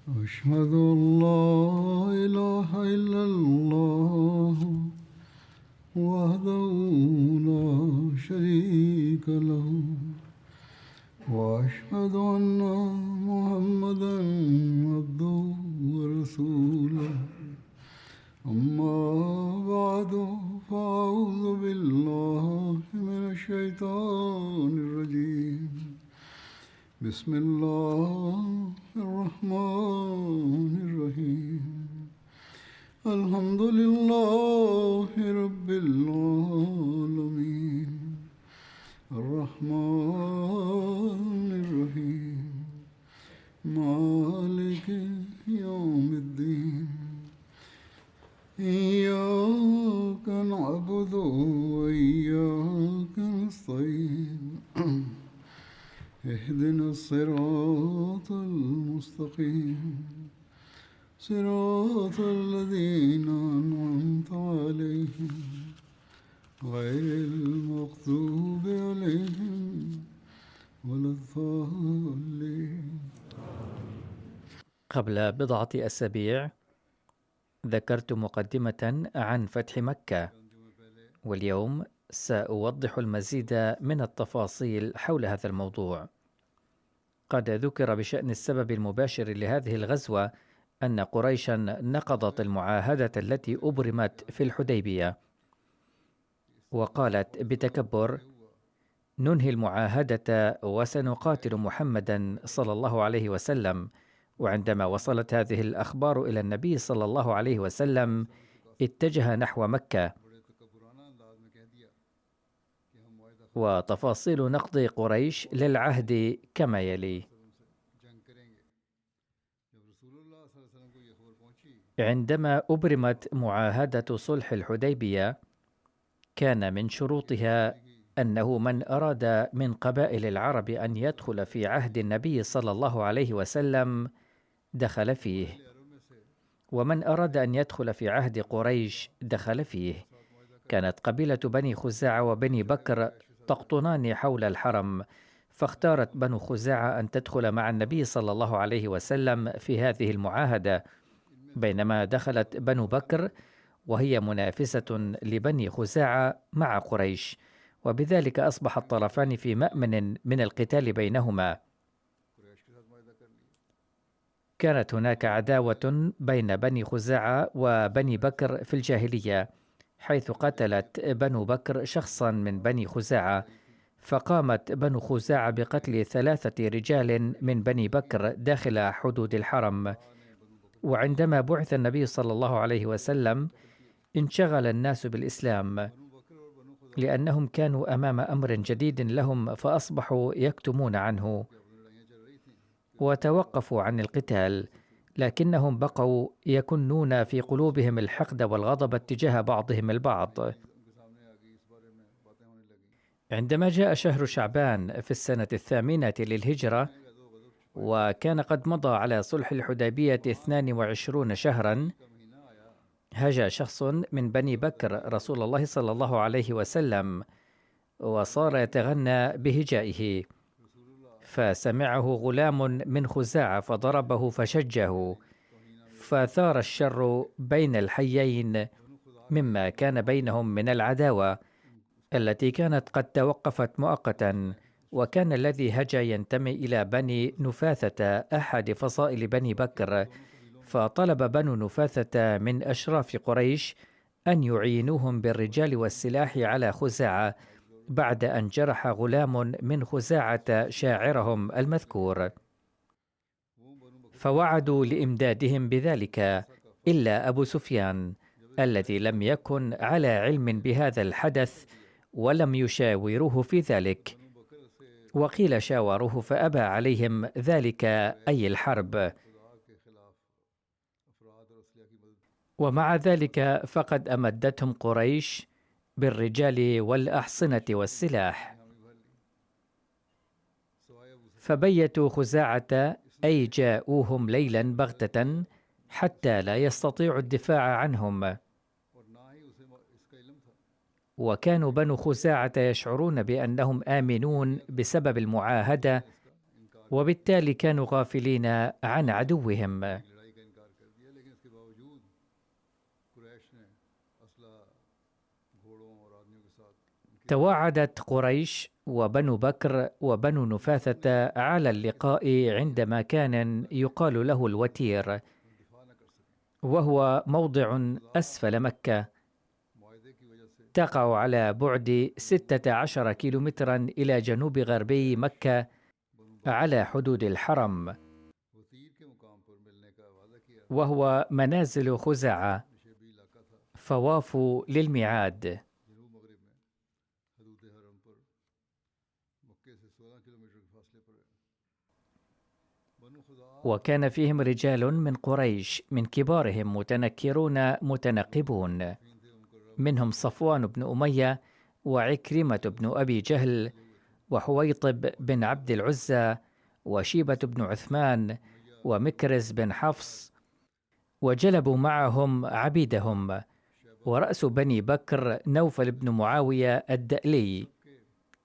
أشهد أن لا إله إلا الله وحده لا شريك له وأشهد أن محمدا عبده ورسوله أما بعد فأعوذ بالله من الشيطان الرجيم بسم الله الرحمن الرحيم الحمد لله رب العالمين الرحمن الرحيم مالك يوم الدين إياك نعبد وإياك نستعين اهدنا الصراط المستقيم صراط الذين أنعمت عليهم غير المغضوب عليهم ولا الضالين. قبل بضعة أسابيع ذكرت مقدمة عن فتح مكة، واليوم سأوضح المزيد من التفاصيل حول هذا الموضوع. قد ذكر بشأن السبب المباشر لهذه الغزوة أن قريشا نقضت المعاهدة التي أبرمت في الحديبية، وقالت بتكبر: ننهي المعاهدة وسنقاتل محمدا صلى الله عليه وسلم. وعندما وصلت هذه الأخبار إلى النبي صلى الله عليه وسلم اتجه نحو مكة. وتفاصيل نقض قريش للعهد كما يلي: عندما أبرمت معاهدة صلح الحديبية كان من شروطها أنه من أراد من قبائل العرب أن يدخل في عهد النبي صلى الله عليه وسلم دخل فيه، ومن أراد أن يدخل في عهد قريش دخل فيه. كانت قبيلة بني خزاعة وبني بكر تقطنان حول الحرم، فاختارت بنو خزاعة أن تدخل مع النبي صلى الله عليه وسلم في هذه المعاهدة، بينما دخلت بنو بكر وهي منافسة لبني خزاعة مع قريش، وبذلك أصبح الطرفان في مأمن من القتال بينهما. كانت هناك عداوة بين بني خزاعة وبني بكر في الجاهلية، حيث قتلت بنو بكر شخصا من بني خزاعة، فقامت بنو خزاعة بقتل 3 رجال من بني بكر داخل حدود الحرم. وعندما بعث النبي صلى الله عليه وسلم انشغل الناس بالإسلام، لأنهم كانوا أمام أمر جديد لهم، فأصبحوا يكتمون عنه وتوقفوا عن القتال، لكنهم بقوا يكنون في قلوبهم الحقد والغضب اتجاه بعضهم البعض. عندما جاء شهر شعبان في السنة 8 للهجرة، وكان قد مضى على صلح الحديبية 22 شهرا، هجا شخص من بني بكر رسول الله صلى الله عليه وسلم، وصار يتغنى بهجائه، فسمعه غلام من خزاعة فضربه فشجه، فثار الشر بين الحيين مما كان بينهم من العداوة التي كانت قد توقفت مؤقتا. وكان الذي هجا ينتمي إلى بني نفاثة أحد فصائل بني بكر، فطلب بنو نفاثة من أشراف قريش أن يعينوهم بالرجال والسلاح على خزاعة بعد أن جرح غلام من خزاعة شاعرهم المذكور، فوعدوا لإمدادهم بذلك إلا أبو سفيان الذي لم يكن على علم بهذا الحدث ولم يشاوروه في ذلك، وقيل شاوروه فأبى عليهم ذلك أي الحرب. ومع ذلك فقد أمدتهم قريش بالرجال والأحصنة والسلاح، فبيتوا خزاعة أي جاءوهم ليلا بغتة حتى لا يستطيعوا الدفاع عنهم. وكانوا بنو خزاعة يشعرون بأنهم آمنون بسبب المعاهدة، وبالتالي كانوا غافلين عن عدوهم. لڑائی کا انکار کر دیا، لیکن اس کے باوجود قریش نے اسلحہ گھوڑوں اور آدمیوں کے ساتھ تواعدت قريش وبنو بكر وبنو نفاثة على اللقاء عندما كان يقال له الوتير، دفاع نہ کر سکیں وهو موضع أسفل مكة معاہدے کی وجہ سے تقع على بعد 16 كيلومترا إلى جنوب غربي مكة على حدود الحرم، وزیر کے مقام پر ملنے کا وعدہ کیا. وهو منازل خزاعة، نشیبی علاقہ تھا فوافوا للميعاد. جنوب مغرب میں حدود حرم پر مکے سے 16 کلومیٹر کے فاصلے پر ہے. بنو خزاعہ وكان فيهم رجال من قريش من كبارهم متنكرون متنقبون، تھے مقرر منهم صفوان بن أمية وعكرمة بن أبي جهل وحويطب بن عبد العزى وشيبة بن عثمان ومكرز بن حفص، وجلبوا معهم عبيدهم. ورأس بني بكر نوفل بن معاوية الدألي، کے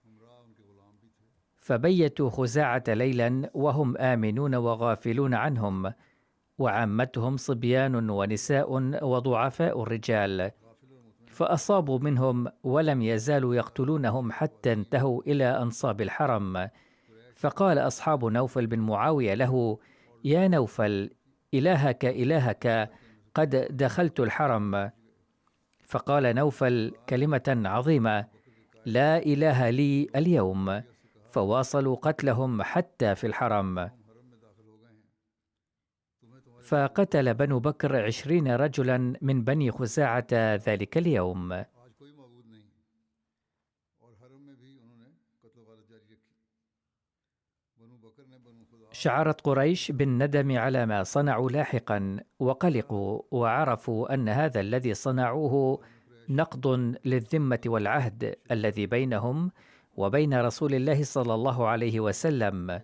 ہمراہ ان کے غلام بھی تھے. فبيتوا خزاعة ليلا وهم آمنون وغافلون عنهم، وعامتهم صبيان ونساء وضعفاء الرجال، غافل اور مطمئن فأصابوا منهم ولم يزالوا يقتلونهم حتى انتهوا إلى أنصاب الحرم. فقال أصحاب نوفل بن معاوية له: يا نوفل، إلهك قد دخلت الحرم. فقال نوفل كلمة عظيمة: لا إله لي اليوم. فواصلوا قتلهم حتى في الحرم. حرم میں داخل ہو گئے ہیں. تمہیں تمہارے فقتل بنو بكر 20 رجلا من بني خزاعة ذلك اليوم. آج کوئی معبود نہیں اور حرم میں بھی انہوں نے قتل و غارت جاری رکھی. بنو بکر نے بنو خزاعہ شعرت قريش بالندم على ما صنعوا لاحقا، وقلقوا وعرفوا أن هذا الذي صنعوه نقض للذمة والعهد الذي بينهم وبين رسول الله صلى الله عليه وسلم.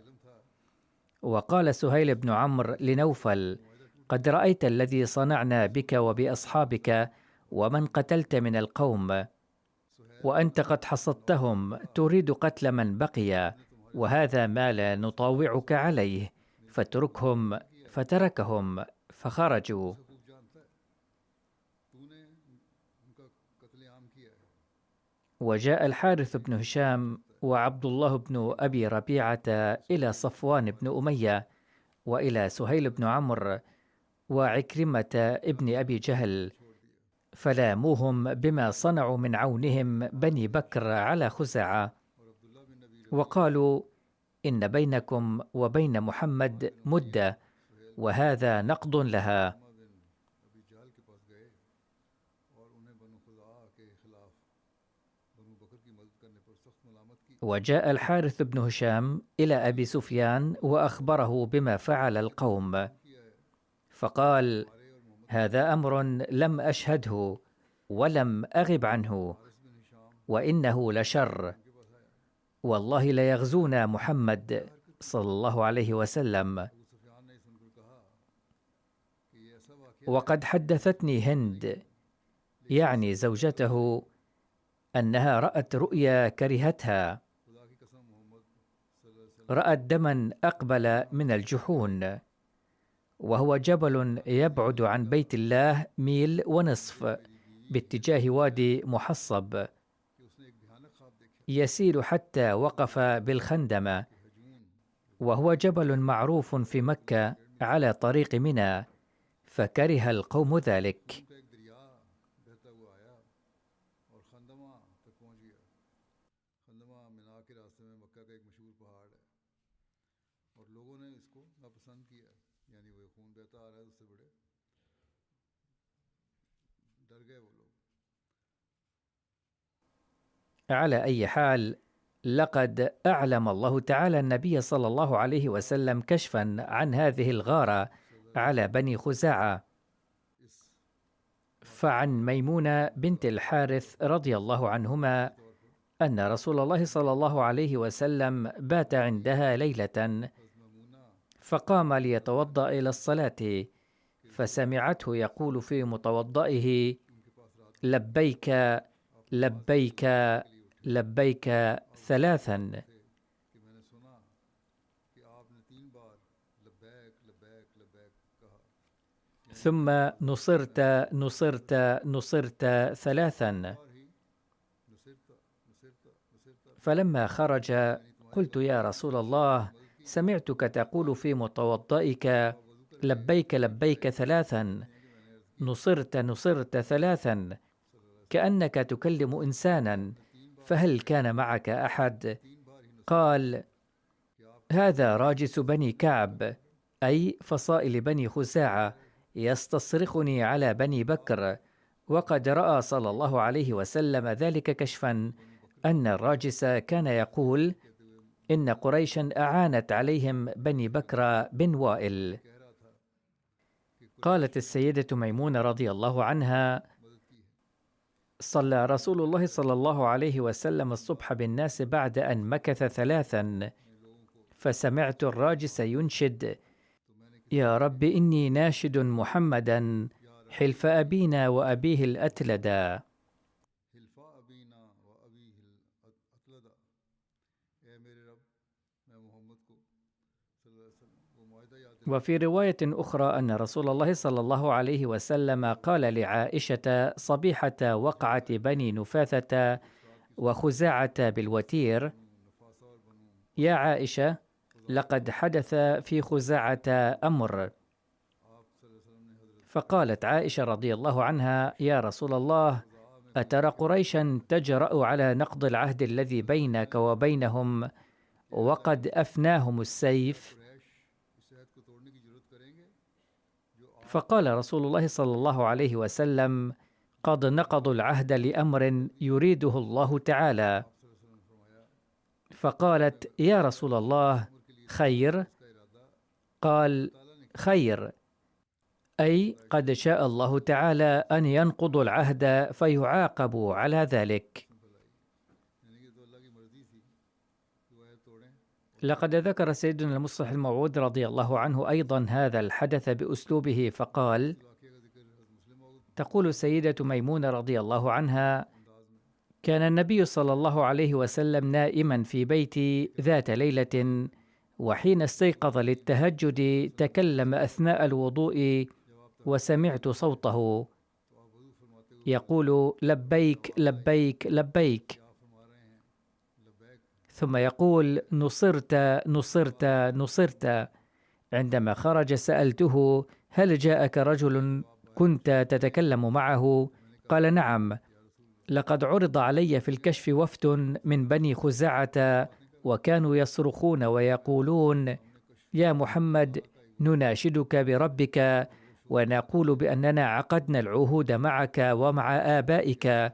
وقال سهيل بن عمرو لنوفل: قد رأيت الذي صنعنا بك وبأصحابك ومن قتلت من القوم، وأنت قد حصدتهم تريد قتل من بقي، وهذا ما لا نطاوعك عليه، فاتركهم. فتركهم فخرجوا. خوب جانتا ہے تو نے ان کا قتل عام کیا ہے. وجاء الحارث بن هشام وعبد الله بن أبي ربيعة إلى صفوان بن أمية وإلى سهيل بن عمرو وعكرمة ابن أبي جهل، فلاموهم بما صنعوا من عونهم بني بكر على خزاعة، اور عبداللہ بن نبی وقالوا: إن بينكم وبين محمد مدة، وهذا نقض لها. بن ابی جہل کے پاس گئے اور انہیں بنو خزاعہ کے خلاف بنو بکر کی مدد کرنے پر سخت ملامت کی. وجاء الحارث بن هشام إلى أبي سفيان وأخبره بما فعل القوم، فقال: هذا أمر لم أشهده ولم أغب عنه، حارث بن ہشام وإنه لشر، والله ليغزونا محمد صلى الله عليه وسلم. ابو سفیان نے سن کر کہا کہ یہ ایسا واقعہ وقد حدثتني هند، يعني زوجته، أنها رأت رؤيا كرهتها، خدا کی قسم محمد صلی اللہ علیہ وسلم رأت دما أقبل من الجحون، وهو جبل يبعد عن بيت الله 1.5 ميل باتجاه وادي محصب، کہ اس نے ایک بھیانک خواب دیکھا. يسير حتى وقف بالخندمة، وهو جبل معروف في مكة على طريق منى، فكره القوم ذلك. ان کا ایک دریا بہتا ہوا آیا اور خندمہ تک پہنچ گیا. خندمہ منا کے راستے میں مکہ کا ایک مشہور پہاڑ ہے اور لوگوں نے اس کو ناپسند کیا، یعنی وہ خون بہتا آ رہا ہے اس سے بڑے ڈر گئے وہ لوگ. على أي حال، لقد أعلم الله تعالى النبي صلى الله عليه وسلم كشفا عن هذه الغارة على بني خزاعة. فعن ميمونة بنت الحارث رضي الله عنهما أن رسول الله صلى الله عليه وسلم بات عندها ليلة، فقام ليتوضأ إلى الصلاة، فسمعته يقول في متوضئه: لبيك لبيك لبيك 3. کہ میں نے سنا کہ آپ نے ثم نصرت 3. فلما خرج قلت يا رسول الله سمعتك تقول في متوضئك لبيك لبيك 3، نصرت 3، كأنك تكلم إنسانا، فهل كان معك أحد؟ قال هذا راجس بني كعب، أي فصائل بني خزاعة، يستصرخني على بني بكر، وقد رأى صلى الله عليه وسلم ذلك كشفا، أن الراجس كان يقول إن قريشا أعانت عليهم بني بكر بن وائل. قالت السيدة ميمونة رضي الله عنها صلى رسول الله صلى الله عليه وسلم الصبح بالناس بعد أن مكث 3، فسمعت الراجس ينشد يا رب إني ناشد محمدا حلف أبينا وأبيه الأتلدا. وفي رواية أخرى أن رسول الله صلى الله عليه وسلم قال لعائشة صبيحة وقعة بني نفاثة وخزاعة بالوتير يا عائشة لقد حدث في خزاعة أمر. فقالت عائشة رضي الله عنها يا رسول الله أترى قريشا تجرأ على نقض العهد الذي بينك وبينهم وقد أفناهم السيف؟ فقال رسول الله صلى الله عليه وسلم قد نقضوا العهد لأمر يريده الله تعالى. فقالت يا رسول الله خير؟ قال خير، أي قد شاء الله تعالى أن ينقضوا العهد فيعاقبوا على ذلك. لقد ذكر سيدنا المصلح الموعود رضي الله عنه أيضا هذا الحدث بأسلوبه فقال تقول السيدة ميمونة رضي الله عنها كان النبي صلى الله عليه وسلم نائما في بيتي ذات ليلة، وحين استيقظ للتهجد تكلم أثناء الوضوء وسمعت صوته يقول لبيك لبيك لبيك، ثم يقول نصرت. عندما خرج سألته هل جاءك رجل كنت تتكلم معه؟ قال نعم، لقد عرض علي في الكشف وفد من بني خزاعة وكانوا يصرخون ويقولون يا محمد نناشدك بربك ونقول بأننا عقدنا العهود معك ومع آبائك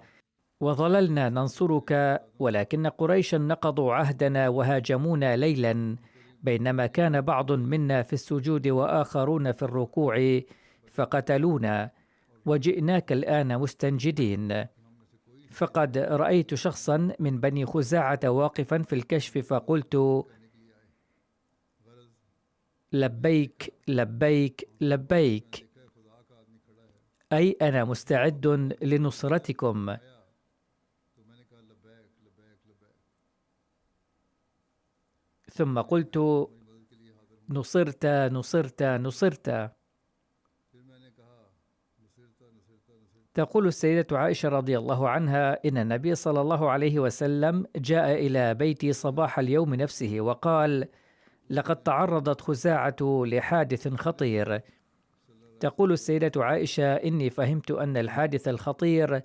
وظللنا ننصرك، ولكن قريشا نقضوا عهدنا وهاجمونا ليلا بينما كان بعض منا في السجود وآخرون في الركوع فقتلونا، وجئناك الآن مستنجدين. فقد رأيت شخصا من بني خزاعة واقفا في الكشف فقلت لبيك لبيك لبيك، أي أنا مستعد لنصرتكم. ثم قلت نصرت. تقول السيدة عائشة رضي الله عنها إن النبي صلى الله عليه وسلم جاء إلى بيتي صباح اليوم نفسه وقال لقد تعرضت خزاعة لحادث خطير. تقول السيدة عائشة إني فهمت أن الحادث الخطير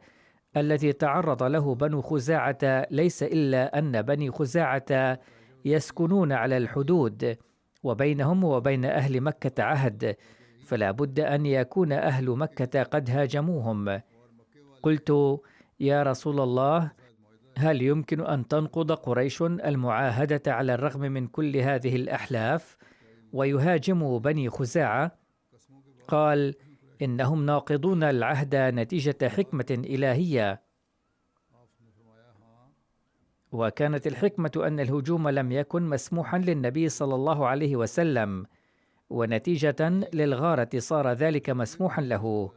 الذي تعرض له بنو خزاعة ليس إلا أن بني خزاعة يسكنون على الحدود وبينهم وبين أهل مكة عهد، فلا بد أن يكون أهل مكة قد هاجموهم. قلت يا رسول الله هل يمكن أن تنقض قريش المعاهدة على الرغم من كل هذه الأحلاف ويهاجموا بني خزاعة؟ قال إنهم ناقضون العهد نتيجة حكمة إلهية، وكانت الحكمة أن الهجوم لم يكن مسموحا للنبي صلى الله عليه وسلم، ونتيجة للغارة صار ذلك مسموحا له.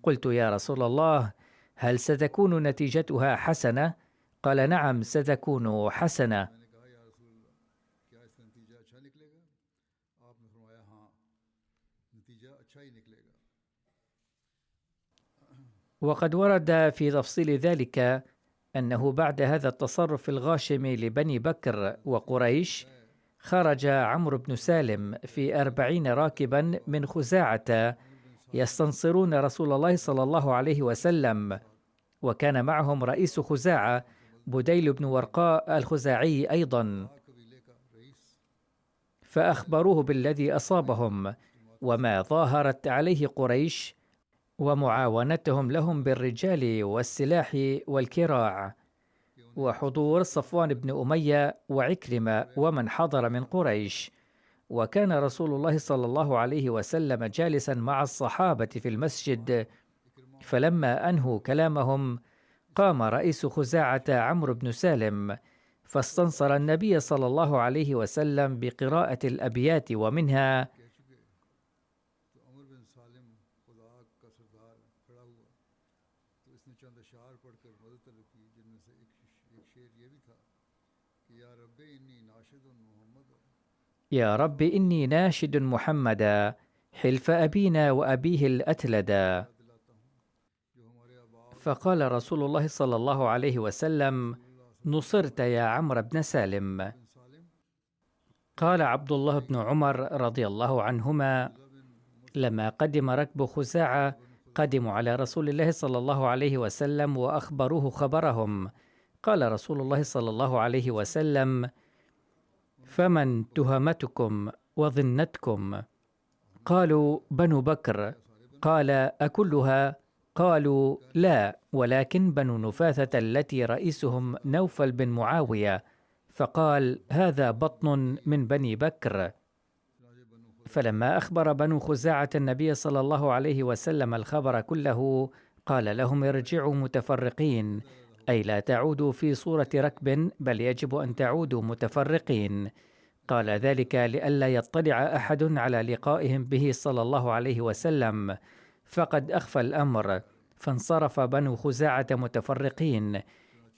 قلت يا رسول الله هل ستكون نتيجتها حسنة؟ قال نعم ستكون حسنة. وقد ورد في تفصيل ذلك أنه بعد هذا التصرف الغاشم لبني بكر وقريش خرج عمرو بن سالم في 40 راكبا من خزاعة يستنصرون رسول الله صلى الله عليه وسلم، وكان معهم رئيس خزاعة بديل بن ورقاء الخزاعي أيضا، فأخبروه بالذي أصابهم وما ظاهرت عليه قريش ومعاونتهم لهم بالرجال والسلاح والكراع، وحضور صفوان بن أمية وعكرمة ومن حضر من قريش. وكان رسول الله صلى الله عليه وسلم جالسا مع الصحابة في المسجد، فلما أنهوا كلامهم قام رئيس خزاعة عمرو بن سالم فاستنصر النبي صلى الله عليه وسلم بقراءة الأبيات، ومنها: يا رب إني ناشد محمدا حلف أبينا وأبيه الأتلدا. فقال رسول الله صلى الله عليه وسلم: نصرت يا عمرو بن سالم. قال عبد الله بن عمر رضي الله عنهما: لما قدم ركب خزاعة قدموا على رسول الله صلى الله عليه وسلم وأخبروه خبرهم. قال رسول الله صلى الله عليه وسلم: فمن تهمتكم وظنتكم؟ قالوا: بنو بكر. قال: أكلها؟ قالوا: لا، ولكن بنو نفاثة التي رئيسهم نوفل بن معاوية. فقال: هذا بطن من بني بكر. فلما أخبر بنو خزاعة النبي صلى الله عليه وسلم الخبر كله قال لهم: ارجعوا متفرقين، أي لا تعودوا في صورة ركب، بل يجب أن تعودوا متفرقين. قال ذلك لئلا يطلع أحد على لقائهم به صلى الله عليه وسلم، فقد أخفى الأمر، فانصرف بنو خزاعة متفرقين،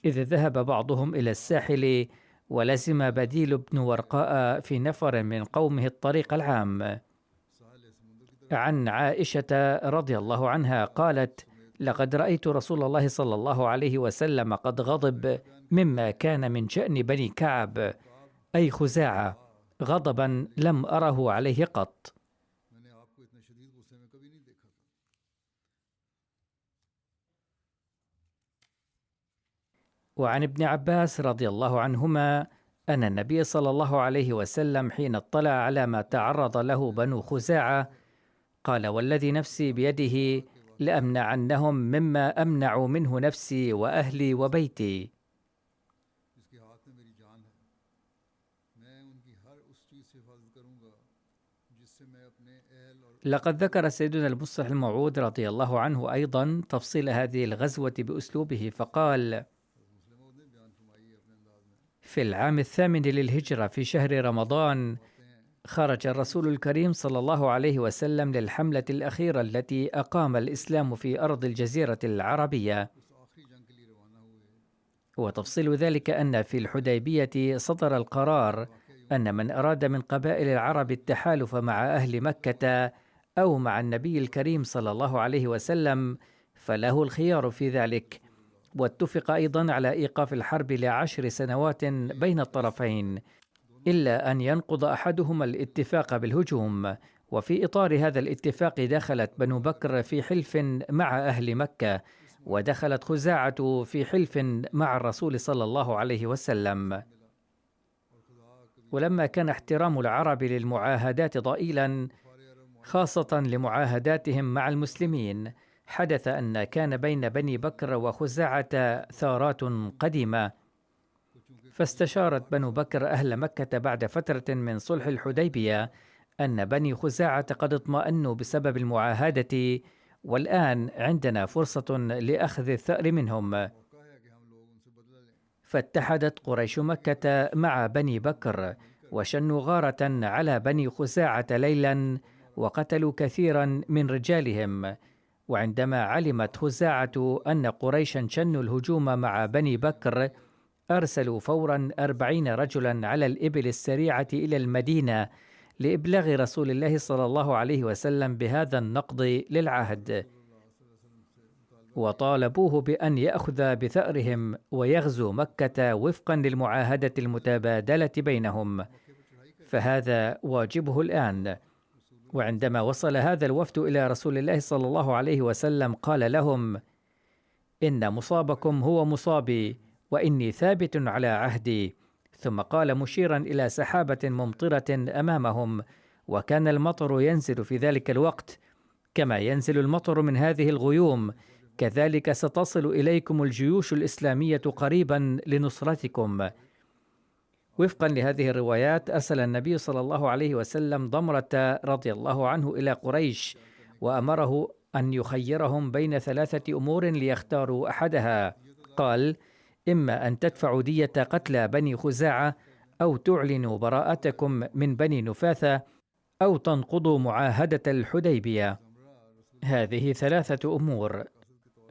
إذ ذهب بعضهم إلى الساحل، ولزم بديل بن ورقاء في نفر من قومه الطريق العام. عن عائشة رضي الله عنها قالت: لقد رأيت رسول الله صلى الله عليه وسلم قد غضب مما كان من شأن بني كعب، أي خزاعة، غضبا لم أره عليه قط. وعن ابن عباس رضي الله عنهما أن النبي صلى الله عليه وسلم حين اطلع على ما تعرض له بنو خزاعة قال: والذي نفسي بيده لأمنعنهم مما أمنع منه نفسي وأهلي وبيتي. لقد ذكر سيدنا المصلح الموعود رضي الله عنه أيضا تفصيل هذه الغزوة بأسلوبه، فقال: في العام 8 للهجرة في شهر رمضان خرج الرسول الكريم صلى الله عليه وسلم للحملة الأخيرة التي أقام الإسلام في أرض الجزيرة العربية. وتفصيل ذلك أن في الحديبية صدر القرار أن من أراد من قبائل العرب التحالف مع أهل مكة أو مع النبي الكريم صلى الله عليه وسلم فله الخيار في ذلك. واتفق أيضا على إيقاف الحرب ل10 سنوات بين الطرفين، إلا أن ينقض أحدهما الاتفاق بالهجوم. وفي إطار هذا الاتفاق دخلت بنو بكر في حلف مع أهل مكة، ودخلت خزاعة في حلف مع الرسول صلى الله عليه وسلم. ولما كان احترام العرب للمعاهدات ضئيلا، خاصة لمعاهداتهم مع المسلمين، حدث أن كان بين بني بكر وخزاعة ثارات قديمة، فاستشارت بنو بكر أهل مكة بعد فترة من صلح الحديبية أن بني خزاعة قد اطمأنوا بسبب المعاهدة، والآن عندنا فرصة لأخذ الثأر منهم. فاتحدت قريش مكة مع بني بكر وشنوا غارة على بني خزاعة ليلا وقتلوا كثيرا من رجالهم. وعندما علمت خزاعة أن قريشا شنوا الهجوم مع بني بكر أرسلوا فورا 40 رجلا على الإبل السريعة إلى المدينة لإبلاغ رسول الله صلى الله عليه وسلم بهذا النقض للعهد. وطالبوه بأن يأخذ بثأرهم ويغزو مكة وفقا للمعاهدة المتبادلة بينهم، فهذا واجبه الآن. وعندما وصل هذا الوفد إلى رسول الله صلى الله عليه وسلم قال لهم: إن مصابكم هو مصابي، وإني ثابت على عهدي. ثم قال مشيرا إلى سحابة ممطرة أمامهم، وكان المطر ينزل في ذلك الوقت كما ينزل المطر من هذه الغيوم، كذلك ستصل إليكم الجيوش الإسلامية قريبا لنصرتكم. وفقا لهذه الروايات أرسل النبي صلى الله عليه وسلم ضمرة رضي الله عنه إلى قريش، وأمره أن يخيرهم بين 3 أمور ليختاروا أحدها. قال: إما أن تدفعوا دية قتلى بني خزاعة، أو تعلنوا براءتكم من بني نفاثة، أو تنقضوا معاهدة الحديبية. هذه 3 أمور.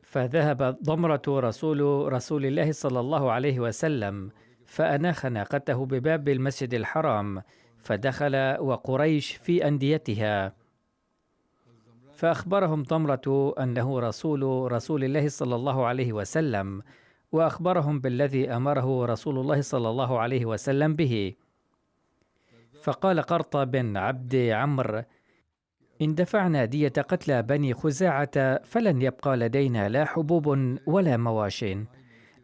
فذهب ضمرة رسول الله صلى الله عليه وسلم فأناخ ناقته بباب المسجد الحرام، فدخل وقريش في أنديتها، فأخبرهم ضمرة أنه رسول الله صلى الله عليه وسلم، وأخبرهم بالذي أمره رسول الله صلى الله عليه وسلم به. فقال قرطة بن عبد عمرو: إن دفعنا دية قتلى بني خزاعة فلن يبقى لدينا لا حبوب ولا مواشٍ،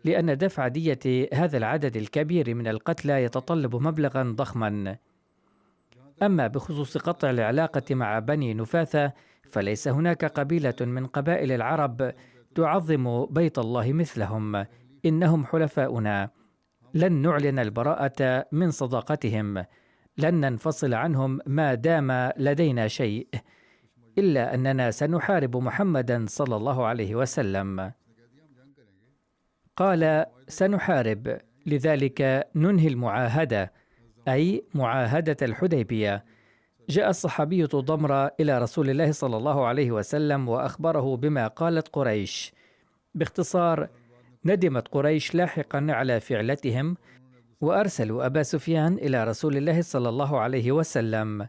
لأن دفع دية هذا العدد الكبير من القتلى يتطلب مبلغا ضخما. أما بخصوص قطع العلاقة مع بني نفاثة فليس هناك قبيلة من قبائل العرب تعظم بيت الله مثلهم، إنهم حلفاؤنا، لن نعلن البراءة من صداقتهم، لن ننفصل عنهم ما دام لدينا شيء، إلا أننا سنحارب محمدا صلى الله عليه وسلم. قال: سنحارب، لذلك ننهي المعاهدة، أي معاهدة الحديبية. جاء الصحابية ضمرة إلى رسول الله صلى الله عليه وسلم وأخبره بما قالت قريش. باختصار، ندمت قريش لاحقا على فعلتهم، وأرسلوا أبا سفيان إلى رسول الله صلى الله عليه وسلم.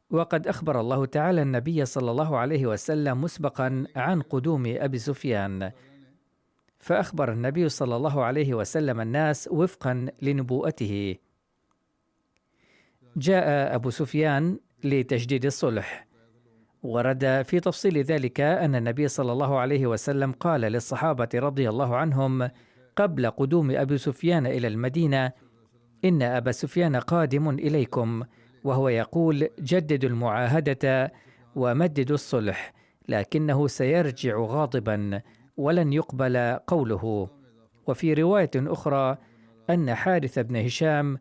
وقد أخبر الله تعالى النبي صلى الله عليه وسلم مسبقا عن قدوم أبي سفيان، فأخبر النبي صلى الله عليه وسلم الناس وفقا لنبوءته. جاء أبو سفيان لتجديد الصلح. ورد في تفصيل ذلك أن النبي صلى الله عليه وسلم قال للصحابة رضي الله عنهم قبل قدوم أبي سفيان إلى المدينة: إن أبا سفيان قادم إليكم، وهو يقول: جددوا المعاهدة ومددوا الصلح، لكنه سيرجع غاضبا ولن يقبل قوله. وفي رواية أخرى أن حارث بن هشام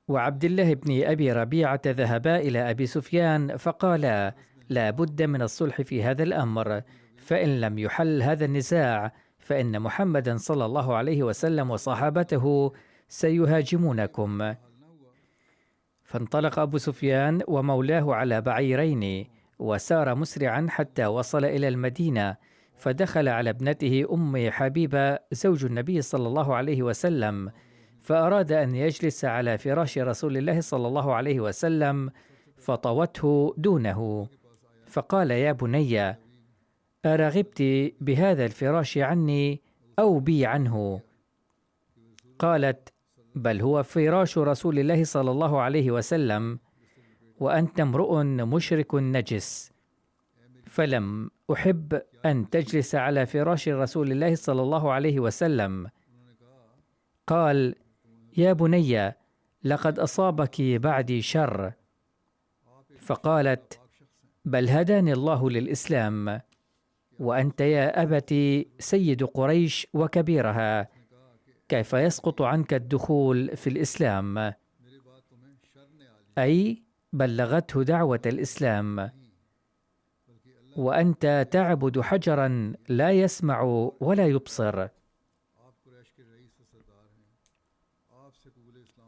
وعبد الله بن أبي ربيعة ذهبا إلى أبي سفيان فقالا: لا بد من الصلح في هذا الأمر، فإن لم يحل هذا النزاع فإن محمدا صلى الله عليه وسلم وصحابته سيهاجمونكم. فانطلق أبو سفيان ومولاه على بعيرين، وسار مسرعا حتى وصل إلى المدينة، فدخل على ابنته أم حبيبة زوج النبي صلى الله عليه وسلم، فأراد أن يجلس على فراش رسول الله صلى الله عليه وسلم، فطوته دونه، فقال: يا بني، أرغبت بهذا الفراش عني أو بي عنه؟ قالت: بل هو فراش رسول الله صلى الله عليه وسلم، وأنت امرؤ مشرك نجس. فلم أحب أن تجلس على فراش رسول الله صلى الله عليه وسلم. قال: يا بني، لقد أصابك بعدي شر. فقالت: بل هداني الله للإسلام، وأنت يا أبتي سيد قريش وكبيرها، كيف يسقط عنك الدخول في الإسلام؟ أي بلغته دعوة الإسلام، وأنت تعبد حجرا لا يسمع ولا يبصر.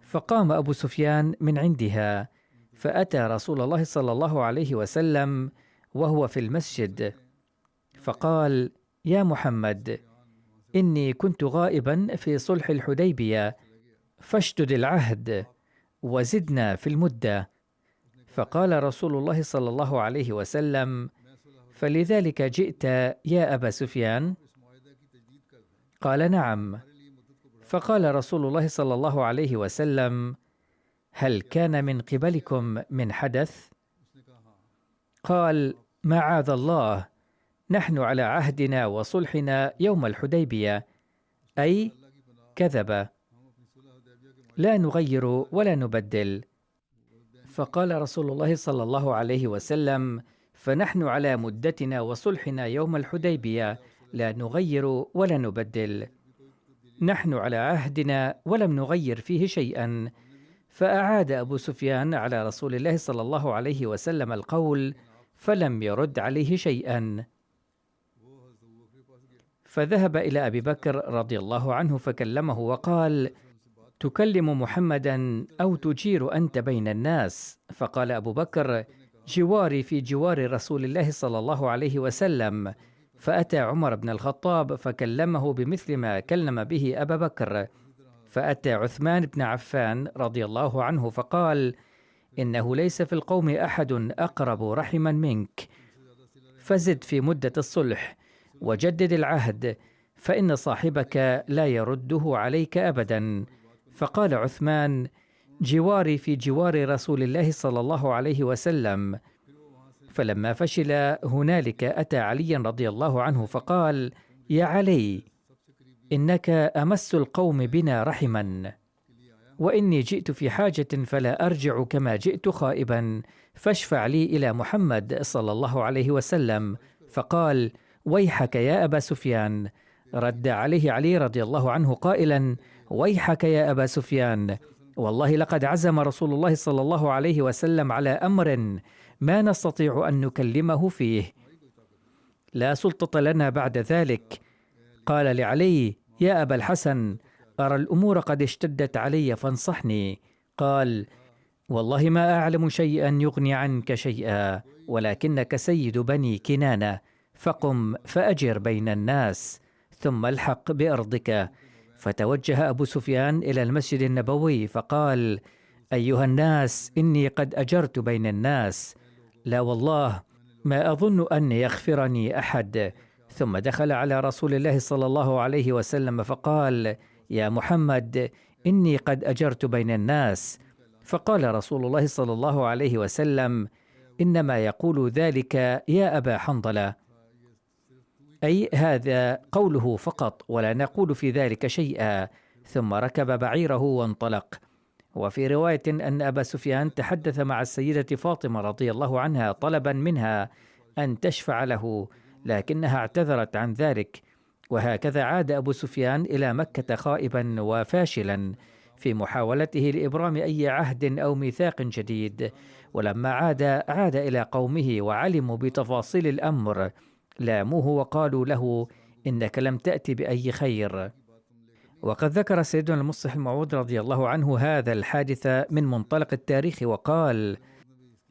فقام أبو سفيان من عندها، فأتى رسول الله صلى الله عليه وسلم وهو في المسجد، فقال: يا محمد، إني كنت غائبا في صلح الحديبية، فاشدد العهد وزدنا في المدة. فقال رسول الله صلى الله عليه وسلم: فلذلك جئت يا أبا سفيان؟ قال: نعم. فقال رسول الله صلى الله عليه وسلم: هل كان من قبلكم من حدث؟ قال: معاذ الله، نحن على عهدنا وصلحنا يوم الحديبية، أي كذب، لا نغير ولا نبدل. فقال رسول الله صلى الله عليه وسلم: فنحن على مدتنا وصلحنا يوم الحديبية، لا نغير ولا نبدل، نحن على عهدنا ولم نغير فيه شيئا. فأعاد أبو سفيان على رسول الله صلى الله عليه وسلم القول، فلم يرد عليه شيئا. فذهب إلى أبي بكر رضي الله عنه فكلمه وقال: تكلم محمدا أو تجير أنت بين الناس؟ فقال أبو بكر: جواري في جوار رسول الله صلى الله عليه وسلم. فأتى عمر بن الخطاب فكلمه بمثل ما كلم به أبا بكر. فأتى عثمان بن عفان رضي الله عنه فقال: إنه ليس في القوم أحد أقرب رحما منك، فزد في مدة الصلح وجدد العهد، فإن صاحبك لا يرده عليك أبدا. فقال عثمان: جواري في جوار رسول الله صلى الله عليه وسلم. فلما فشل هنالك أتى علي رضي الله عنه فقال: يا علي، إنك أمس القوم بنا رحما، وإني جئت في حاجة فلا أرجع كما جئت خائبا، فاشفع لي إلى محمد صلى الله عليه وسلم. فقال: ويحك يا أبا سفيان. رد عليه علي رضي الله عنه قائلا: ويحك يا أبا سفيان، والله لقد عزم رسول الله صلى الله عليه وسلم على أمر ما نستطيع أن نكلمه فيه، لا سلطة لنا بعد ذلك. قال لعلي: يا أبا الحسن، أرى الأمور قد اشتدت علي فانصحني. قال: والله ما أعلم شيئا يغني عنك شيئا، ولكنك سيد بني كنانة، فقم فأجر بين الناس ثم الحق بأرضك. فتوجه أبو سفيان إلى المسجد النبوي فقال: أيها الناس، إني قد أجرت بين الناس، لا والله ما أظن أن يغفرني أحد. ثم دخل على رسول الله صلى الله عليه وسلم فقال: يا محمد، إني قد أجرت بين الناس. فقال رسول الله صلى الله عليه وسلم: إنما يقول ذلك يا أبا حنظلة، أي هذا قوله فقط، ولا نقول في ذلك شيئا. ثم ركب بعيره وانطلق. وفي رواية أن أبا سفيان تحدث مع السيدة فاطمة رضي الله عنها طلبا منها أن تشفع له، لكنها اعتذرت عن ذلك. وهكذا عاد أبو سفيان إلى مكة خائبا وفاشلا في محاولته لإبرام أي عهد أو ميثاق جديد. ولما عاد إلى قومه وعلموا بتفاصيل الأمر، لاموه وقالوا له: إنك لم تأتي بأي خير. وقد ذكر سيدنا المصلح الموعود رضي الله عنه هذا الحادث من منطلق التاريخ وقال: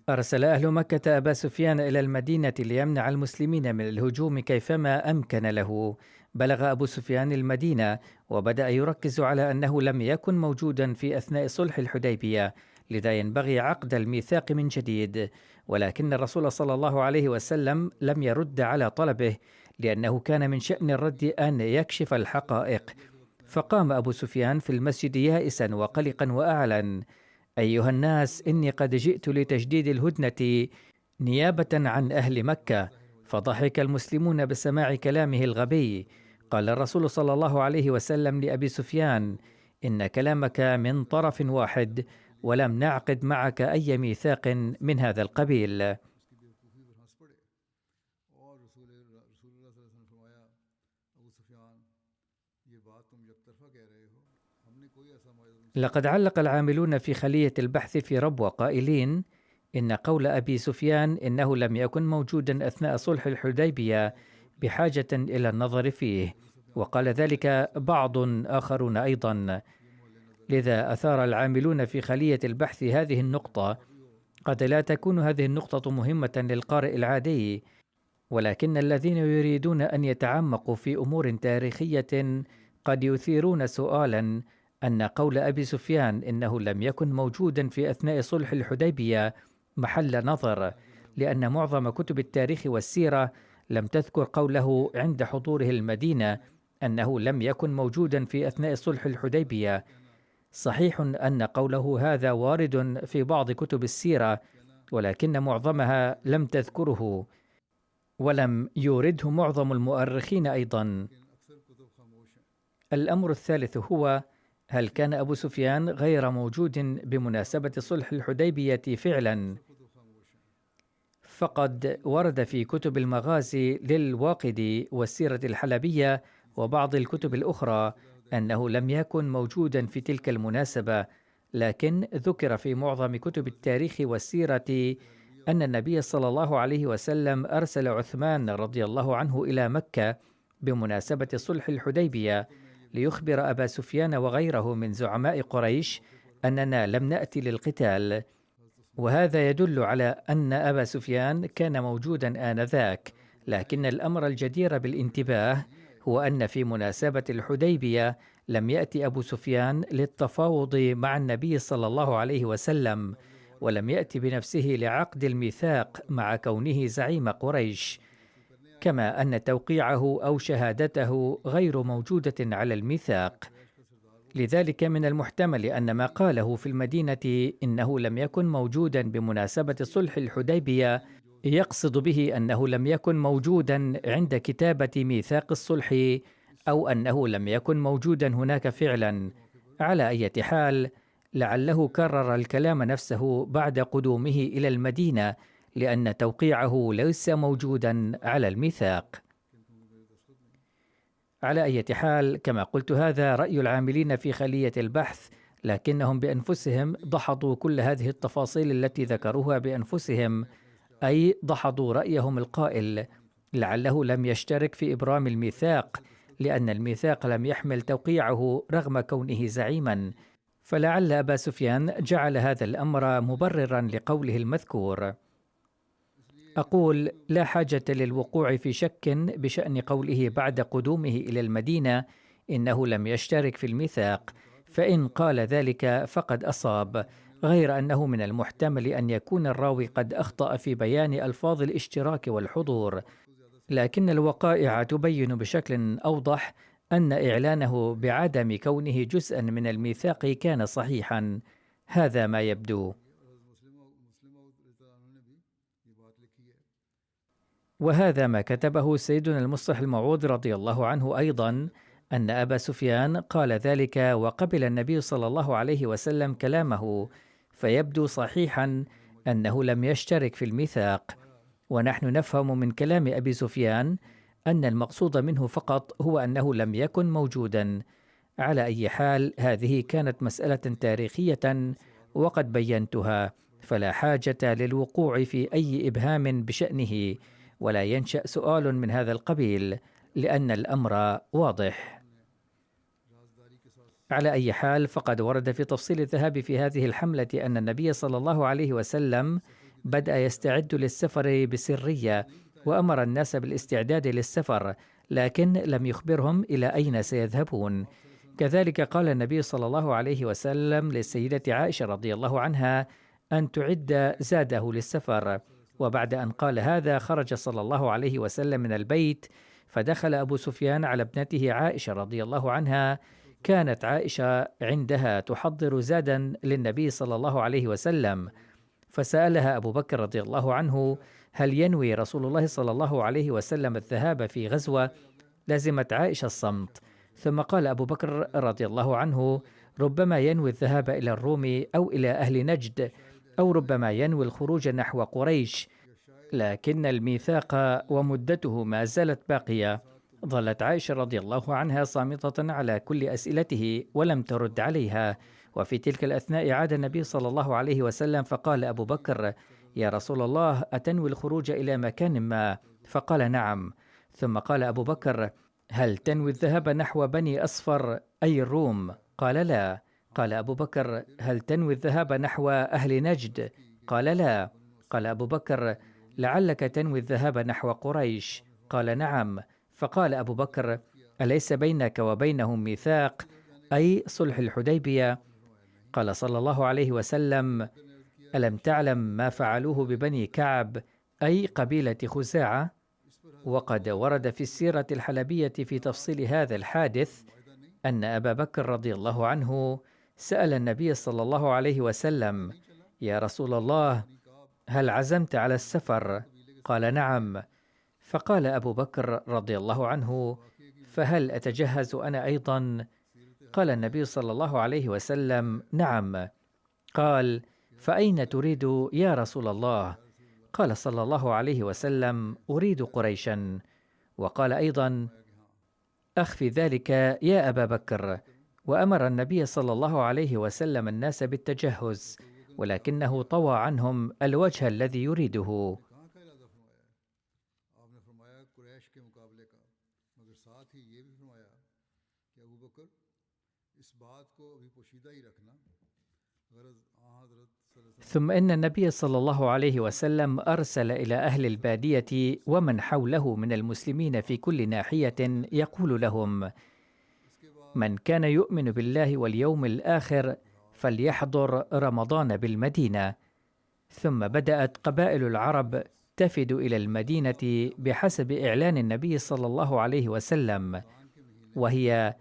أرسل أهل مكة أبا سفيان إلى المدينة ليمنع المسلمين من الهجوم كيفما أمكن له. بلغ أبو سفيان المدينة وبدأ يركز على أنه لم يكن موجودا في أثناء صلح الحديبية، لذا ينبغي عقد الميثاق من جديد. ولكن الرسول صلى الله عليه وسلم لم يرد على طلبه، لأنه كان من شأن الرد أن يكشف الحقائق. فقام أبو سفيان في المسجد يائسا وقلقا وأعلن: أيها الناس، إني قد جئت لتجديد الهدنة نيابة عن أهل مكة. فضحك المسلمون بسماع كلامه الغبي. قال الرسول صلى الله عليه وسلم لأبي سفيان: إن كلامك من طرف واحد، ولم نعقد معك أي ميثاق من هذا القبيل. لقد علق العاملون في خلية البحث في ربوة قائلين: إن قول أبي سفيان إنه لم يكن موجودا أثناء صلح الحديبية بحاجة إلى النظر فيه، وقال ذلك بعض آخرون أيضا. لذا أثار العاملون في خلية البحث هذه النقطة. قد لا تكون هذه النقطة مهمة للقارئ العادي، ولكن الذين يريدون أن يتعمقوا في أمور تاريخية قد يثيرون سؤالا أن قول أبي سفيان إنه لم يكن موجودا في أثناء صلح الحديبية محل نظر، لأن معظم كتب التاريخ والسيرة لم تذكر قوله عند حضوره المدينة أنه لم يكن موجودا في أثناء صلح الحديبية. صحيح أن قوله هذا وارد في بعض كتب السيرة، ولكن معظمها لم تذكره، ولم يورده معظم المؤرخين أيضا. الأمر الثالث هو: هل كان أبو سفيان غير موجود بمناسبة صلح الحديبية فعلا؟ فقد ورد في كتب المغازي للواقدي والسيرة الحلبية وبعض الكتب الأخرى أنه لم يكن موجودا في تلك المناسبة، لكن ذكر في معظم كتب التاريخ والسيرة أن النبي صلى الله عليه وسلم أرسل عثمان رضي الله عنه إلى مكة بمناسبة صلح الحديبية ليخبر أبا سفيان وغيره من زعماء قريش أننا لم نأتي للقتال، وهذا يدل على أن أبا سفيان كان موجودا آنذاك. لكن الأمر الجدير بالانتباه هو أن في مناسبة الحديبية لم يأتي أبو سفيان للتفاوض مع النبي صلى الله عليه وسلم، ولم يأتي بنفسه لعقد الميثاق مع كونه زعيم قريش، كما أن توقيعه أو شهادته غير موجودة على الميثاق. لذلك من المحتمل أن ما قاله في المدينة إنه لم يكن موجودا بمناسبة صلح الحديبية يقصد به أنه لم يكن موجودا عند كتابة ميثاق الصلح، أو أنه لم يكن موجودا هناك فعلا. على أي حال، لعله كرر الكلام نفسه بعد قدومه إلى المدينة، لأن توقيعه ليس موجودا على الميثاق. على أي حال، كما قلت، هذا رأي العاملين في خلية البحث، لكنهم بأنفسهم دحضوا كل هذه التفاصيل التي ذكروها بأنفسهم، أي دحضوا رأيهم القائل لعله لم يشترك في إبرام الميثاق، لأن الميثاق لم يحمل توقيعه رغم كونه زعيما، فلعل أبا سفيان جعل هذا الأمر مبررا لقوله المذكور. أقول: لا حاجة للوقوع في شك بشأن قوله بعد قدومه إلى المدينة إنه لم يشترك في الميثاق، فإن قال ذلك فقد أصاب، غير أنه من المحتمل أن يكون الراوي قد أخطأ في بيان ألفاظ الاشتراك والحضور، لكن الوقائع تبين بشكل أوضح أن إعلانه بعدم كونه جزءا من الميثاق كان صحيحا. هذا ما يبدو. وهذا ما كتبه سيدنا المصلح الموعوظ رضي الله عنه أيضا، أن أبا سفيان قال ذلك وقبل النبي صلى الله عليه وسلم كلامه، فيبدو صحيحا أنه لم يشترك في الميثاق. ونحن نفهم من كلام أبي سفيان أن المقصود منه فقط هو أنه لم يكن موجودا. على أي حال، هذه كانت مسألة تاريخية وقد بينتها، فلا حاجة للوقوع في أي إبهام بشأنه، ولا ينشأ سؤال من هذا القبيل، لأن الأمر واضح. على أي حال، فقد ورد في تفصيل الذهاب في هذه الحملة أن النبي صلى الله عليه وسلم بدأ يستعد للسفر بسرية، وأمر الناس بالاستعداد للسفر، لكن لم يخبرهم إلى أين سيذهبون. كذلك قال النبي صلى الله عليه وسلم للسيدة عائشة رضي الله عنها أن تعد زاده للسفر، وبعد أن قال هذا خرج صلى الله عليه وسلم من البيت، فدخل أبو سفيان على ابنته عائشة رضي الله عنها. كانت عائشة عندها تحضر زادا للنبي صلى الله عليه وسلم، فسألها أبو بكر رضي الله عنه: هل ينوي رسول الله صلى الله عليه وسلم الذهاب في غزوة؟ لزمت عائشة الصمت، ثم قال أبو بكر رضي الله عنه: ربما ينوي الذهاب إلى الروم أو إلى أهل نجد، أو ربما ينوي الخروج نحو قريش، لكن الميثاق ومدته ما زالت باقية. ظلت عائشة رضي الله عنها صامتة على كل أسئلته ولم ترد عليها. وفي تلك الأثناء عاد النبي صلى الله عليه وسلم فقال أبو بكر: يا رسول الله، أتنوي الخروج إلى مكان ما؟ فقال: نعم. ثم قال أبو بكر: هل تنوي الذهاب نحو بني أصفر أي الروم؟ قال: لا. قال أبو بكر: هل تنوي الذهاب نحو أهل نجد؟ قال: لا. قال أبو بكر: لعلك تنوي الذهاب نحو قريش؟ قال: نعم. فقال أبو بكر: أليس بينك وبينهم ميثاق، أي صلح الحديبية؟ قال صلى الله عليه وسلم: ألم تعلم ما فعلوه ببني كعب، أي قبيلة خزاعة؟ وقد ورد في السيرة الحلبية في تفصيل هذا الحادث أن أبا بكر رضي الله عنه سأل النبي صلى الله عليه وسلم: يا رسول الله، هل عزمت على السفر؟ قال: نعم. فقال أبو بكر رضي الله عنه: فهل أتجهز أنا أيضا؟ قال النبي صلى الله عليه وسلم: نعم. قال: فأين تريد يا رسول الله؟ قال صلى الله عليه وسلم: أريد قريشا. وقال أيضا: أخف ذلك يا أبا بكر. وأمر النبي صلى الله عليه وسلم الناس بالتجهز، ولكنه طوى عنهم الوجه الذي يريده. ثم إن النبي صلى الله عليه وسلم أرسل إلى أهل البادية ومن حوله من المسلمين في كل ناحية يقول لهم: من كان يؤمن بالله واليوم الآخر فليحضر رمضان بالمدينة. ثم بدأت قبائل العرب تفد إلى المدينة بحسب إعلان النبي صلى الله عليه وسلم، وهي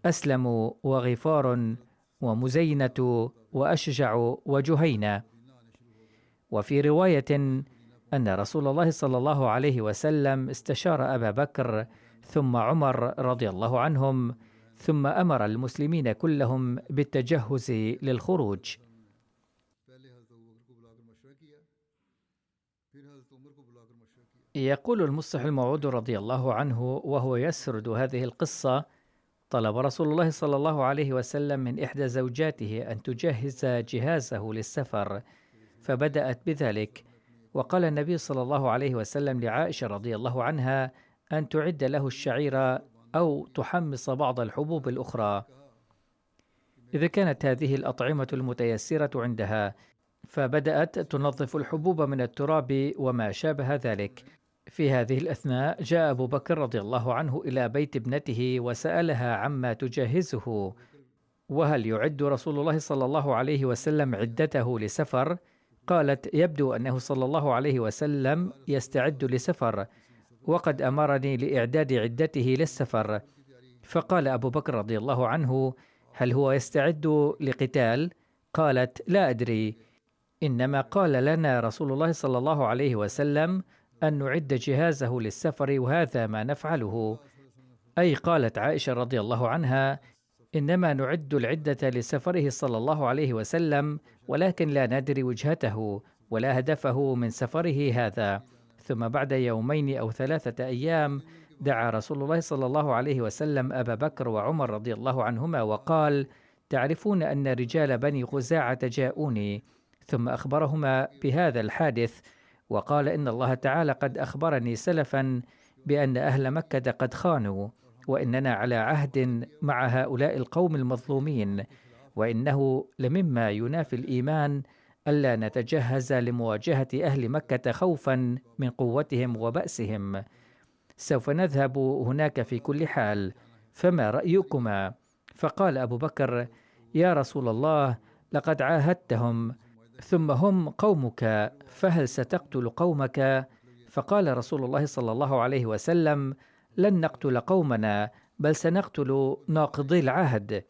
أسلم وغفار ومزينة وأشجع وجهينة. وفي رواية أن رسول الله صلى الله عليه وسلم استشار أبا بكر ثم عمر رضي الله عنهم، ثم أمر المسلمين كلهم بالتجهز للخروج. يقول المصلح الموعود رضي الله عنه وهو يسرد هذه القصة: طلب رسول الله صلى الله عليه وسلم من إحدى زوجاته أن تجهز جهازه للسفر، فبدأت بذلك، وقال النبي صلى الله عليه وسلم لعائشة رضي الله عنها أن تعد له الشعير أو تحمص بعض الحبوب الأخرى إذا كانت هذه الأطعمة المتيسرة عندها، فبدأت تنظف الحبوب من التراب وما شابه ذلك. في هذه الأثناء جاء أبو بكر رضي الله عنه إلى بيت ابنته وسألها عما تجهزه، وهل يعد رسول الله صلى الله عليه وسلم عدته لسفر؟ قالت: يبدو أنه صلى الله عليه وسلم يستعد لسفر، وقد أمرني لإعداد عدته للسفر. فقال أبو بكر رضي الله عنه: هل هو يستعد لقتال؟ قالت: لا أدري، إنما قال لنا رسول الله صلى الله عليه وسلم أن نعد جهازه للسفر، وهذا ما نفعله. أي قالت عائشة رضي الله عنها: إنما نعد العدة لسفره صلى الله عليه وسلم، ولكن لا ندري وجهته ولا هدفه من سفره هذا. ثم بعد يومين أو 3 أيام دعا رسول الله صلى الله عليه وسلم أبا بكر وعمر رضي الله عنهما وقال: تعرفون أن رجال بني خزاعة جاءوني. ثم أخبرهما بهذا الحادث، وقال: إن الله تعالى قد أخبرني سلفا بأن أهل مكة قد خانوا، وإننا على عهد مع هؤلاء القوم المظلومين، وإنه لمما ينافي الإيمان ألا نتجهز لمواجهة أهل مكة خوفا من قوتهم وبأسهم. سوف نذهب هناك في كل حال، فما رأيكما؟ فقال أبو بكر: يا رسول الله، لقد عاهدتهم، ثم هم قومك، فهل ستقتل قومك؟ فقال رسول الله صلى الله عليه وسلم: لن نقتل قومنا، بل سنقتل ناقضي العهد.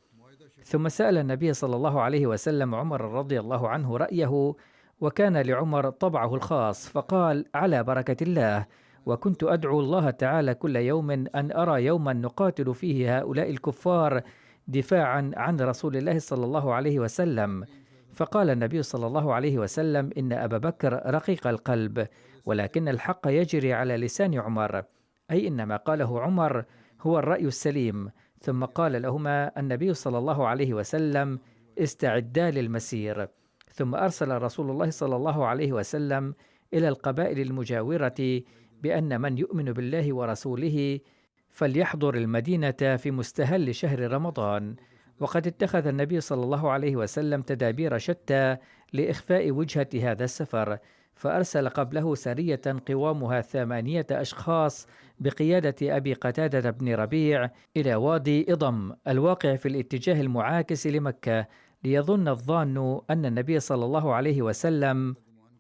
ثم سأل النبي صلى الله عليه وسلم عمر رضي الله عنه رأيه، وكان لعمر طبعه الخاص، فقال: على بركة الله، وكنت أدعو الله تعالى كل يوم أن أرى يوما نقاتل فيه هؤلاء الكفار دفاعا عن رسول الله صلى الله عليه وسلم. فقال النبي صلى الله عليه وسلم: إن أبا بكر رقيق القلب، ولكن الحق يجري على لسان عمر، أي إن ما قاله عمر هو الرأي السليم. ثم قال لهما النبي صلى الله عليه وسلم: استعدا للمسير. ثم أرسل رسول الله صلى الله عليه وسلم إلى القبائل المجاورة بأن من يؤمن بالله ورسوله فليحضر المدينة في مستهل شهر رمضان. وقد اتخذ النبي صلى الله عليه وسلم تدابير شتى لإخفاء وجهة هذا السفر، فأرسل قبله سرية قوامها 8 أشخاص بقيادة أبي قتادة بن ربيع إلى وادي إضم الواقع في الاتجاه المعاكس لمكة، ليظن الظان أن النبي صلى الله عليه وسلم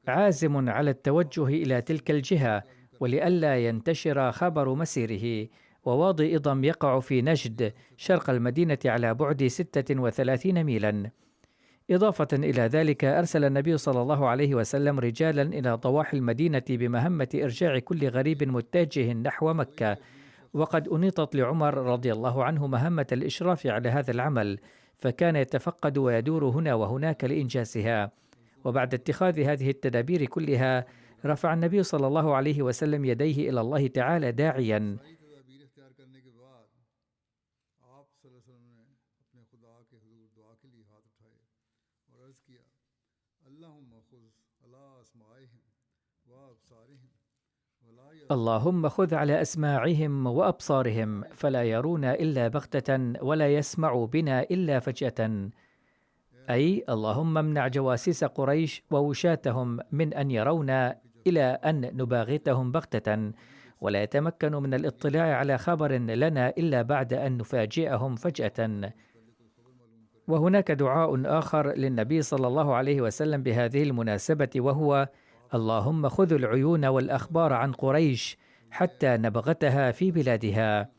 عازم على التوجه إلى تلك الجهة، ولئلا ينتشر خبر مسيره. ووادي إضم يقع في نجد شرق المدينة على بعد 36 ميلا. إضافة إلى ذلك أرسل النبي صلى الله عليه وسلم رجالا إلى ضواحي المدينة بمهمة إرجاع كل غريب متجه نحو مكة، وقد أنيطت لعمر رضي الله عنه مهمة الإشراف على هذا العمل، فكان يتفقد ويدور هنا وهناك لإنجازها. وبعد اتخاذ هذه التدابير كلها رفع النبي صلى الله عليه وسلم يديه إلى الله تعالى داعيا: اللهم خذ على أسماعهم وأبصارهم فلا يرون إلا بغتة ولا يسمعوا بنا إلا فجأة. أي اللهم امنع جواسيس قريش ووشاتهم من أن يرونا إلى أن نباغتهم بغتة، ولا يتمكنوا من الاطلاع على خبر لنا إلا بعد أن نفاجئهم فجأة. وهناك دعاء آخر للنبي صلى الله عليه وسلم بهذه المناسبة، وهو: اللهم خذ العيون والأخبار عن قريش حتى نبغتها في بلادها.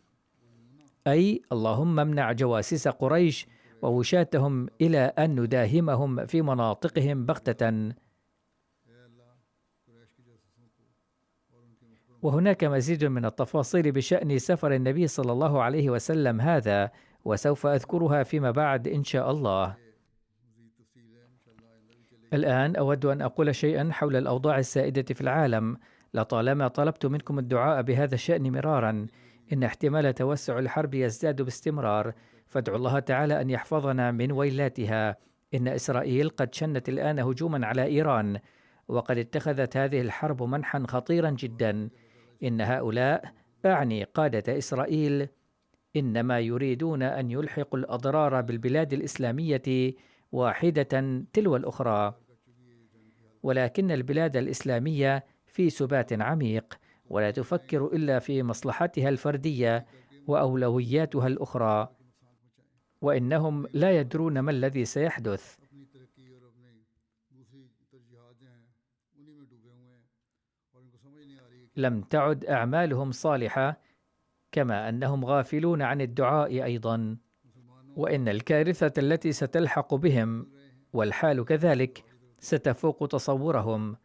أي اللهم امنع جواسيس قريش ووشاتهم إلى أن نداهمهم في مناطقهم بغتة. وهناك مزيد من التفاصيل بشأن سفر النبي صلى الله عليه وسلم هذا، وسوف أذكرها فيما بعد إن شاء الله. الآن أود أن أقول شيئا حول الأوضاع السائدة في العالم. لطالما طلبت منكم الدعاء بهذا الشأن مرارا، إن احتمال توسع الحرب يزداد باستمرار، فادعوا الله تعالى أن يحفظنا من ويلاتها. إن إسرائيل قد شنت الآن هجوما على إيران، وقد اتخذت هذه الحرب منحا خطيرا جدا. إن هؤلاء، أعني قادة إسرائيل، إنما يريدون أن يلحقوا الأضرار بالبلاد الإسلامية واحدة تلو الأخرى، ولكن البلاد الإسلامية في سبات عميق، ولا تفكر إلا في مصلحتها الفردية وأولوياتها الأخرى، وإنهم لا يدرون ما الذي سيحدث. لم تعد أعمالهم صالحة، كما أنهم غافلون عن الدعاء أيضا. وإن الكارثة التي ستلحق بهم، والحال كذلك، ستفوق تصورهم.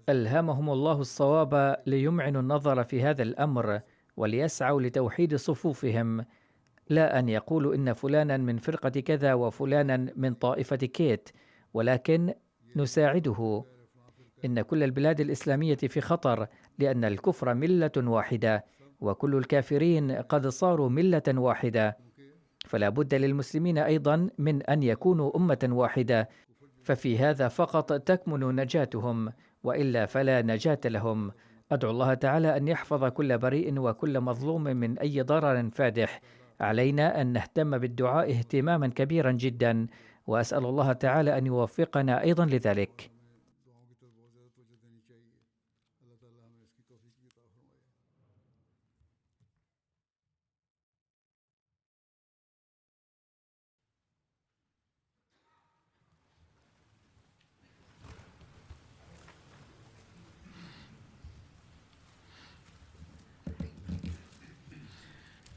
ألهمهم الله الصواب ليمعنوا النظر في هذا الأمر، وليسعوا لتوحيد صفوفهم، لا أن يقولوا إن فلانا من فرقة كذا وفلانا من طائفة كيت، ولكن نساعده. إن كل البلاد الإسلامية في خطر، لأن الكفر ملة واحدة، وكل الكافرين قد صاروا ملة واحدة، فلا بد للمسلمين أيضا من أن يكونوا أمة واحدة، ففي هذا فقط تكمن نجاتهم، وإلا فلا نجاة لهم. أدعو الله تعالى أن يحفظ كل بريء وكل مظلوم من أي ضرر فادح. علينا أن نهتم بالدعاء اهتماما كبيرا جدا، وأسأل الله تعالى أن يوفقنا أيضا لذلك.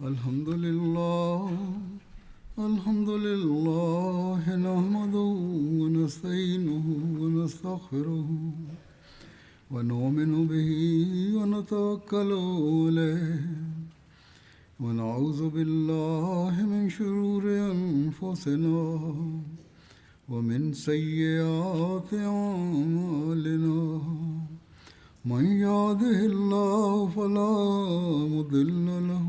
الحمد لله نحمده ونستعينه ونستغفره ونؤمن به ونتوكل عليه ونعوذ بالله من شرور أنفسنا ومن سيئات أعمالنا. من يهده الله فلا مضل له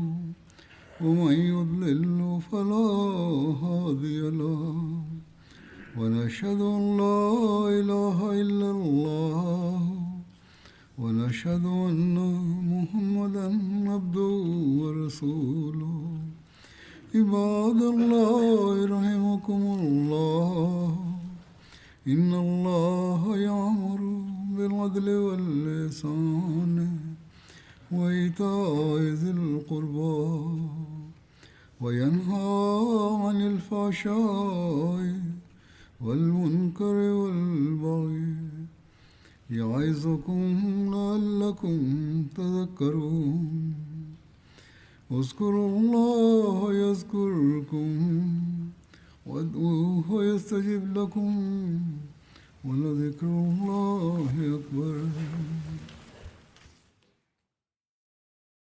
ومن يضلل فلا هادي له. ونشهد أن لا إله إلا الله ونشهد أن محمدا عبده ورسوله. عباد الله رحمكم الله، إن الله يأمر بالعدل والإحسان وإيتاء ذي القربى وينهى عن الفحشاء والمنكر والبغي يعظكم لعلكم تذكرون اذكروا الله يذكركم وادعوه يستجب لكم ولذكر الله أكبر.